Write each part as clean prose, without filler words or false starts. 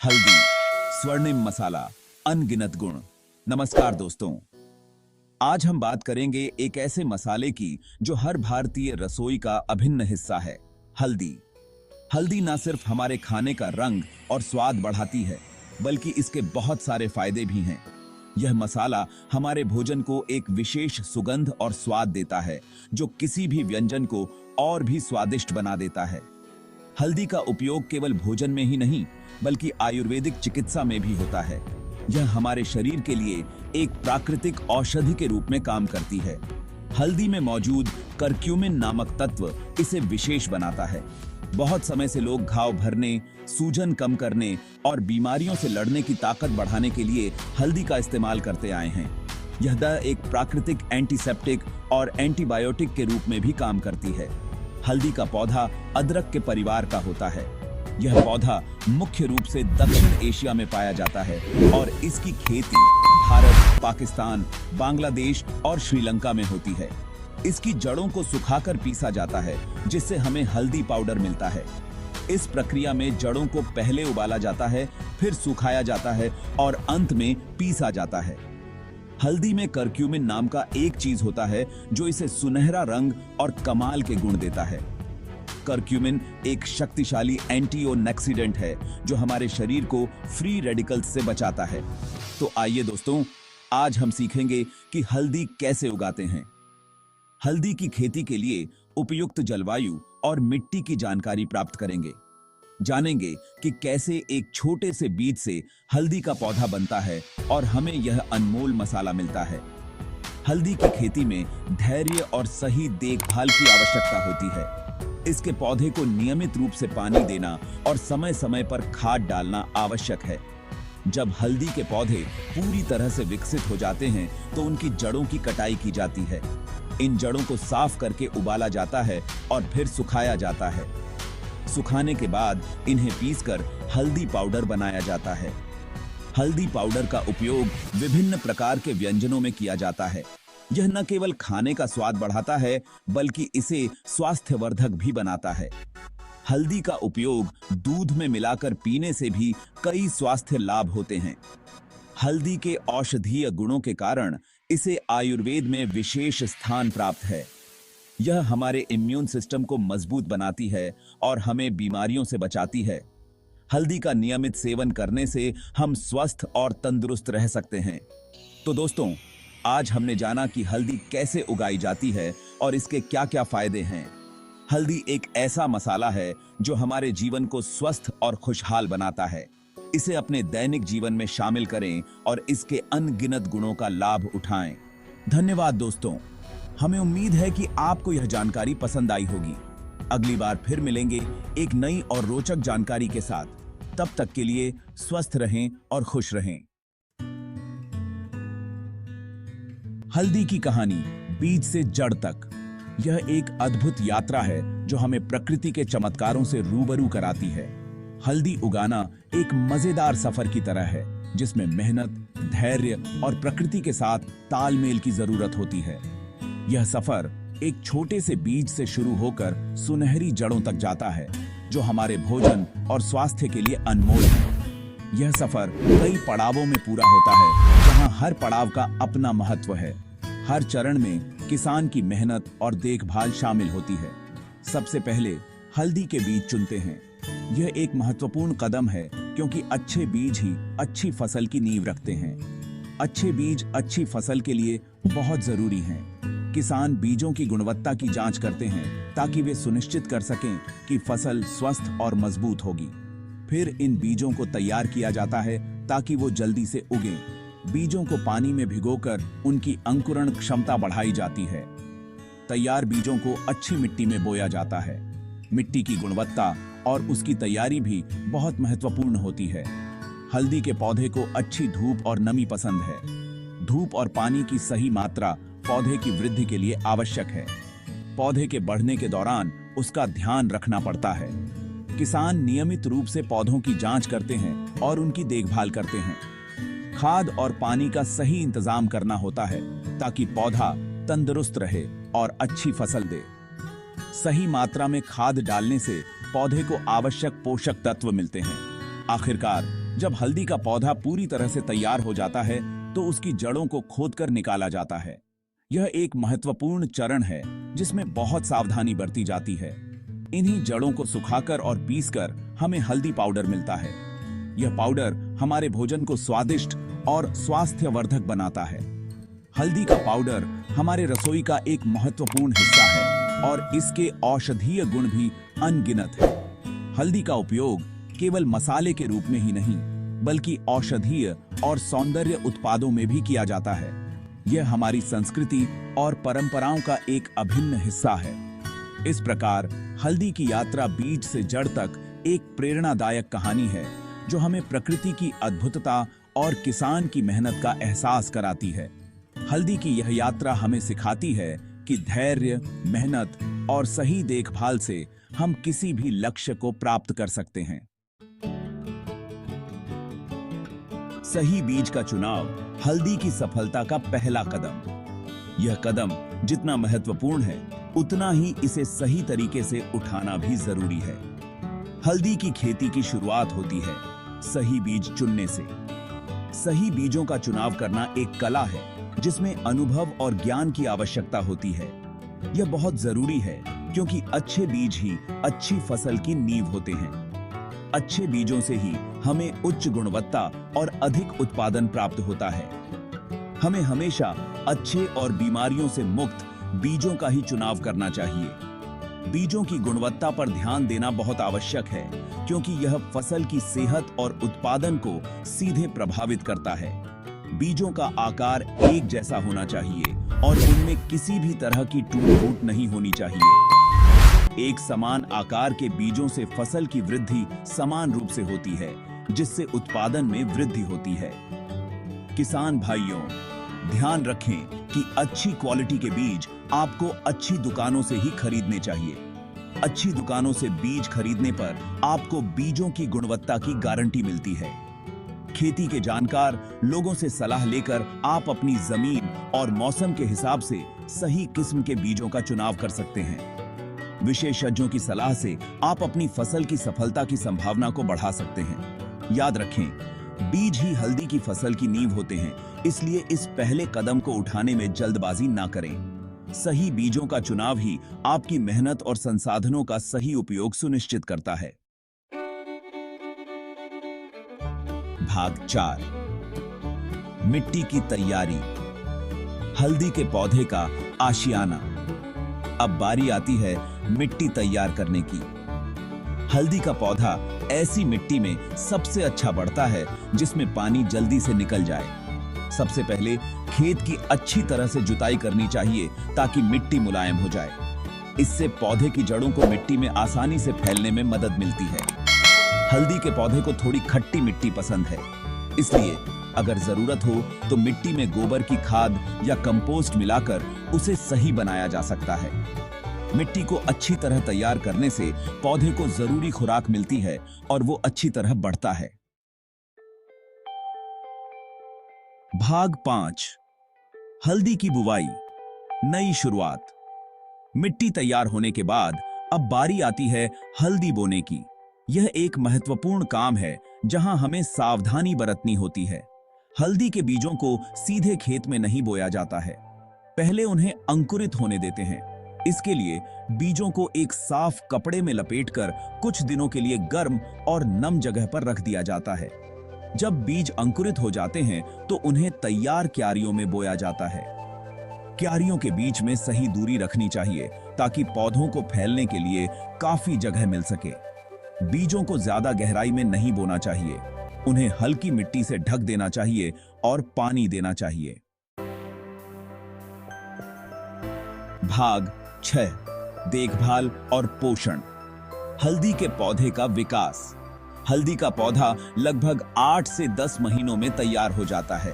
हल्दी, स्वर्णिम मसाला, अनगिनत गुण। नमस्कार दोस्तों, आज हम बात करेंगे एक ऐसे मसाले की जो हर भारतीय रसोई का अभिन्न हिस्सा है, हल्दी। हल्दी ना सिर्फ हमारे खाने का रंग और स्वाद बढ़ाती है, बल्कि इसके बहुत सारे फायदे भी हैं। यह मसाला हमारे भोजन को एक विशेष सुगंध और स्वाद देता है, जो किसी भी व्यंजन को और भी स्वादिष्ट बना देता है। हल्दी का उपयोग केवल भोजन में ही नहीं, बल्कि आयुर्वेदिक चिकित्सा में भी होता है। यह हमारे शरीर के लिए एक प्राकृतिक औषधि के रूप में काम करती है। हल्दी में मौजूद करक्यूमिन नामक तत्व इसे विशेष बनाता है। बहुत समय से लोग घाव भरने, सूजन कम करने और बीमारियों से लड़ने की ताकत बढ़ाने के लिए हल्दी का इस्तेमाल करते आए हैं। यह एक प्राकृतिक एंटीसेप्टिक और एंटीबायोटिक के रूप में भी काम करती है। हल्दी का पौधा अदरक के परिवार का होता है। यह पौधा मुख्य रूप से दक्षिण एशिया में पाया जाता है और इसकी खेती भारत, पाकिस्तान, बांग्लादेश और श्रीलंका में होती है। इसकी जड़ों को सुखाकर पीसा जाता है, जिससे हमें हल्दी पाउडर मिलता है। इस प्रक्रिया में जड़ों को पहले उबाला जाता है, फिर सुखाया जाता है और अंत में पीसा जाता है। हल्दी में करक्यूमिन नाम का एक चीज होता है जो इसे सुनहरा रंग और कमाल के गुण देता है। करक्यूमिन एक शक्तिशाली एंटीओक्सीडेंट है जो हमारे शरीर को फ्री रेडिकल्स से बचाता है। तो आइए दोस्तों, आज हम सीखेंगे कि हल्दी कैसे उगाते हैं। हल्दी की खेती के लिए उपयुक्त जलवायु और मिट्टी की जानकारी प्राप्त करेंगे। जानेंगे कि कैसे एक छोटे से बीज से हल्दी का पौधा बनता है और हमें यह अनमोल मसाला मिलता है। हल्दी की खेती में धैर्य और सही देखभाल की आवश्यकता होती है। इसके पौधे को नियमित रूप से पानी देना और समय समय पर खाद डालना आवश्यक है। जब हल्दी के पौधे पूरी तरह से विकसित हो जाते हैं तो उनकी जड़ों की कटाई की जाती है। इन जड़ों को साफ करके उबाला जाता है और फिर सुखाया जाता है। सुखाने के बाद इन्हें पीसकर हल्दी पाउडर बनाया जाता है। हल्दी पाउडर का उपयोग विभिन्न प्रकार के व्यंजनों में किया जाता है। यह न केवल खाने का स्वाद बढ़ाता है, बल्कि इसे स्वास्थ्यवर्धक भी बनाता है। हल्दी का उपयोग दूध में मिलाकर पीने से भी कई स्वास्थ्य लाभ होते हैं। हल्दी के औषधीय गुणों के कारण इसे आयुर्वेद में विशेष स्थान प्राप्त है। यह हमारे इम्यून सिस्टम को मजबूत बनाती है और हमें बीमारियों से बचाती है। हल्दी का नियमित सेवन करने से हम स्वस्थ और तंदुरुस्त रह सकते हैं। तो दोस्तों, आज हमने जाना कि हल्दी कैसे उगाई जाती है और इसके क्या-क्या फायदे हैं। हल्दी एक ऐसा मसाला है जो हमारे जीवन को स्वस्थ और खुशहाल बनाता है। इसे अपने दैनिक जीवन में शामिल करें और इसके अनगिनत गुणों का लाभ उठाएं। धन्यवाद दोस्तों। हमें उम्मीद है कि आपको यह जानकारी पसंद आई होगी। अगली बार फिर मिलेंगे एक नई और रोचक जानकारी के साथ। तब तक के लिए स्वस्थ रहें और खुश रहें। हल्दी की कहानी बीज से जड़ तक। यह एक अद्भुत यात्रा है जो हमें प्रकृति के चमत्कारों से रूबरू कराती है। हल्दी उगाना एक मजेदार सफर की तरह है, जिसमें मेहनत, धैर्य और प्रकृति के साथ तालमेल की जरूरत होती है। यह सफर एक छोटे से बीज से शुरू होकर सुनहरी जड़ों तक जाता है, जो हमारे भोजन और स्वास्थ्य के लिए अनमोल है। यह सफर कई पड़ावों में पूरा होता है, जहां हर पड़ाव का अपना महत्व है। हर चरण में किसान की मेहनत और देखभाल शामिल होती है। सबसे पहले हल्दी के बीज चुनते हैं। यह एक महत्वपूर्ण कदम है, क्योंकि अच्छे बीज ही अच्छी फसल की नींव रखते हैं। अच्छे बीज अच्छी फसल के लिए बहुत जरूरी हैं। किसान बीजों की गुणवत्ता की जांच करते हैं ताकि वे सुनिश्चित कर सकें कि फसल स्वस्थ और मजबूत होगी। फिर इन बीजों को तैयार किया जाता है ताकि वो जल्दी से उगें। बीजों को पानी में भिगोकर उनकी अंकुरण क्षमता बढ़ाई जाती है। तैयार बीजों को अच्छी मिट्टी में बोया जाता है। मिट्टी की गुणवत्ता और उसकी तैयारी भी बहुत महत्वपूर्ण होती है। हल्दी के पौधे को अच्छी धूप और नमी पसंद है। धूप और पानी की सही मात्रा पौधे की वृद्धि के लिए आवश्यक है। पौधे के बढ़ने के दौरान उसका ध्यान रखना पड़ता है। किसान नियमित रूप से पौधों की जांच करते हैं और उनकी देखभाल करते हैं। खाद और पानी का सही इंतजाम करना होता है ताकि पौधा तंदुरुस्त रहे और अच्छी फसल दे। सही मात्रा में खाद डालने से पौधे को आवश्यक पोषक तत्व मिलते हैं। आखिरकार जब हल्दी का पौधा पूरी तरह से तैयार हो जाता है तो उसकी जड़ों को खोदकर निकाला जाता है। यह एक महत्वपूर्ण चरण है जिसमें बहुत सावधानी बरती जाती है। इन्हीं जड़ों को सुखाकर और पीसकर हमें हल्दी पाउडर मिलता है। यह पाउडर हमारे भोजन को स्वादिष्ट और स्वास्थ्यवर्धक बनाता है। हल्दी का पाउडर हमारे रसोई का एक महत्वपूर्ण हिस्सा है और इसके औषधीय गुण भी अनगिनत है। हल्दी का उपयोग केवल मसाले के रूप में ही नहीं बल्कि औषधीय और सौंदर्य उत्पादों में भी किया जाता है। यह हमारी संस्कृति और परंपराओं का एक अभिन्न हिस्सा है। इस प्रकार हल्दी की यात्रा बीज से जड़ तक एक प्रेरणादायक कहानी है जो हमें प्रकृति की अद्भुतता और किसान की मेहनत का एहसास कराती है। हल्दी की यह यात्रा हमें सिखाती है कि धैर्य, मेहनत और सही देखभाल से हम किसी भी लक्ष्य को प्राप्त कर सकते हैं। सही बीज का चुनाव हल्दी की सफलता का पहला कदम। यह कदम जितना महत्वपूर्ण है उतना ही इसे सही तरीके से उठाना भी जरूरी है। हल्दी की खेती की शुरुआत होती है सही बीज चुनने से। सही बीजों का चुनाव करना एक कला है जिसमें अनुभव और ज्ञान की आवश्यकता होती है। यह बहुत जरूरी है क्योंकि अच्छे बीज ही अच्छी फसल की नींव होते हैं। अच्छे बीजों से ही हमें उच्च गुणवत्ता और अधिक उत्पादन प्राप्त होता है। हमें हमेशा अच्छे और बीमारियों से मुक्त बीजों का ही चुनाव करना चाहिए। बीजों की गुणवत्ता पर ध्यान देना बहुत आवश्यक है क्योंकि यह फसल की सेहत और उत्पादन को सीधे प्रभावित करता है। बीजों का आकार एक जैसा होना चाहिए और उनमें किसी भी तरह की टूट-फूट नहीं होनी चाहिए। एक समान आकार के बीजों से फसल की वृद्धि समान रूप से होती है जिससे उत्पादन में वृद्धि होती है। किसान भाइयों, ध्यान रखें कि अच्छी क्वालिटी के बीज आपको अच्छी दुकानों से ही खरीदने चाहिए। अच्छी दुकानों से बीज खरीदने पर आपको बीजों की गुणवत्ता की गारंटी मिलती है। खेती के जानकार लोगों से सलाह लेकर आप अपनी जमीन और मौसम के हिसाब से सही किस्म के बीजों का चुनाव कर सकते हैं। विशेषज्ञों की सलाह से आप अपनी फसल की सफलता की संभावना को बढ़ा सकते हैं। याद रखें, बीज ही हल्दी की फसल की नींव होते हैं, इसलिए इस पहले कदम को उठाने में जल्दबाजी ना करें। सही बीजों का चुनाव ही आपकी मेहनत और संसाधनों का सही उपयोग सुनिश्चित करता है। भाग 4, मिट्टी की तैयारी। हल्दी के पौधे का आशियाना। अब बारी आती है मिट्टी तैयार करने की। हल्दी का पौधा ऐसी मिट्टी में सबसे अच्छा बढ़ता है जिसमें पानी जल्दी से निकल जाए। सबसे पहले खेत की अच्छी तरह से जुताई करनी चाहिए ताकि मिट्टी मुलायम हो जाए। इससे पौधे की जड़ों को मिट्टी में आसानी से फैलने में मदद मिलती है। हल्दी के पौधे को थोड़ी खट्टी मिट्टी पसंद है, इसलिए अगर जरूरत हो तो मिट्टी में गोबर की खाद या कंपोस्ट मिलाकर उसे सही बनाया जा सकता है। मिट्टी को अच्छी तरह तैयार करने से पौधे को जरूरी खुराक मिलती है और वो अच्छी तरह बढ़ता है। भाग 5, हल्दी की बुवाई, नई शुरुआत। मिट्टी तैयार होने के बाद अब बारी आती है हल्दी बोने की। यह एक महत्वपूर्ण काम है जहां हमें सावधानी बरतनी होती है। हल्दी के बीजों को सीधे खेत में नहीं बोया जाता है, पहले उन्हें अंकुरित होने देते हैं। इसके लिए बीजों को एक साफ कपड़े में लपेटकर कुछ दिनों के लिए गर्म और नम जगह पर रख दिया जाता है। जब बीज अंकुरित हो जाते हैं तो उन्हें तैयार क्यारियों में बोया जाता है। क्यारियों के बीच में सही दूरी रखनी चाहिए ताकि पौधों को फैलने के लिए काफी जगह मिल सके। बीजों को ज्यादा गहराई में नहीं बोना चाहिए, उन्हें हल्की मिट्टी से ढक देना चाहिए और पानी देना चाहिए। भाग 6, देखभाल और पोषण। हल्दी के पौधे का विकास। हल्दी का पौधा लगभग 8 से 10 महीनों में तैयार हो जाता है।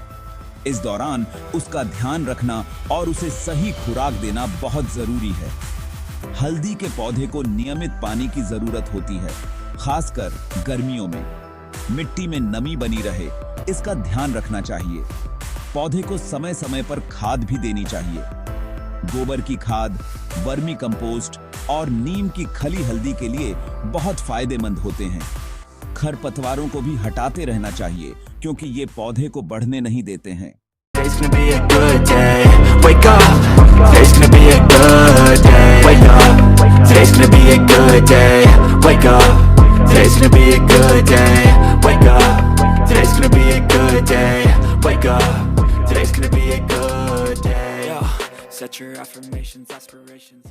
इस दौरान उसका ध्यान रखना और उसे सही खुराक देना बहुत जरूरी है। हल्दी के पौधे को नियमित पानी की जरूरत होती है, खासकर गर्मियों में। मिट्टी में नमी बनी रहे, इसका ध्यान रखना चाहिए। पौधे को समय समय पर खाद भी देनी चाहिए। गोबर की खाद, वर्मी कंपोस्ट और नीम की खली हल्दी के लिए बहुत फायदेमंद होते हैं। खरपतवारों को भी हटाते रहना चाहिए क्योंकि ये पौधे को बढ़ने नहीं देते हैं। Today's gonna be a good day. Wake up. Today's gonna be a good day. Wake up. Today's gonna be a good day. Wake up. Today's gonna be a good day. Wake up. Today's gonna be a good day. Wake up. Today's gonna be a good day. Yo, set your affirmations, aspirations.